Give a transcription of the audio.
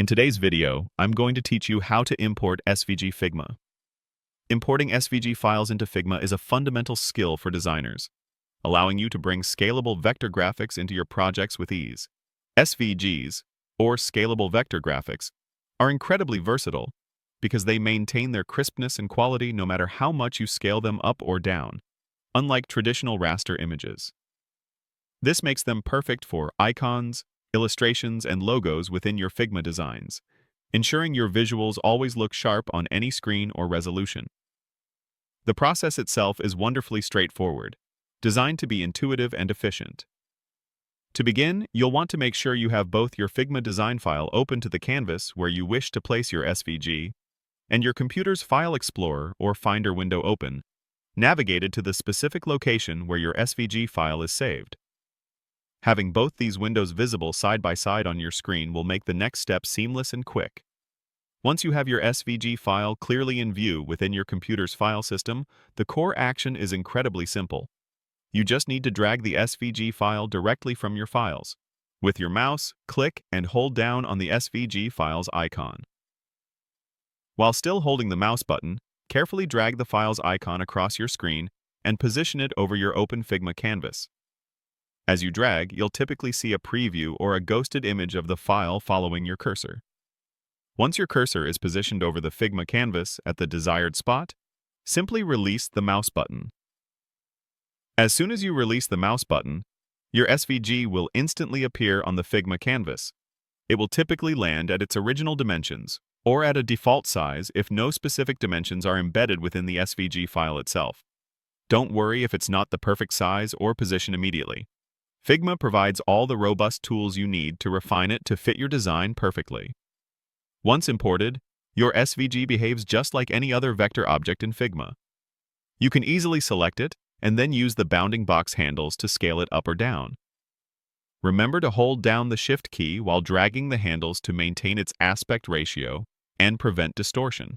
In today's video, I'm going to teach you how to import SVG Figma. Importing SVG files into Figma is a fundamental skill for designers, allowing you to bring scalable vector graphics into your projects with ease. SVGs, or scalable vector graphics, are incredibly versatile because they maintain their crispness and quality no matter how much you scale them up or down, unlike traditional raster images. This makes them perfect for icons, illustrations, and logos within your Figma designs, ensuring your visuals always look sharp on any screen or resolution. The process itself is wonderfully straightforward, designed to be intuitive and efficient. To begin, you'll want to make sure you have both your Figma design file open to the canvas where you wish to place your SVG, and your computer's File Explorer or Finder window open, navigated to the specific location where your SVG file is saved. Having both these windows visible side by side on your screen will make the next step seamless and quick. Once you have your SVG file clearly in view within your computer's file system, the core action is incredibly simple. You just need to drag the SVG file directly from your files. With your mouse, click and hold down on the SVG files icon. While still holding the mouse button, carefully drag the files icon across your screen and position it over your open Figma canvas. As you drag, you'll typically see a preview or a ghosted image of the file following your cursor. Once your cursor is positioned over the Figma canvas at the desired spot, simply release the mouse button. As soon as you release the mouse button, your SVG will instantly appear on the Figma canvas. It will typically land at its original dimensions, or at a default size if no specific dimensions are embedded within the SVG file itself. Don't worry if it's not the perfect size or position immediately. Figma provides all the robust tools you need to refine it to fit your design perfectly. Once imported, your SVG behaves just like any other vector object in Figma. You can easily select it and then use the bounding box handles to scale it up or down. Remember to hold down the Shift key while dragging the handles to maintain its aspect ratio and prevent distortion.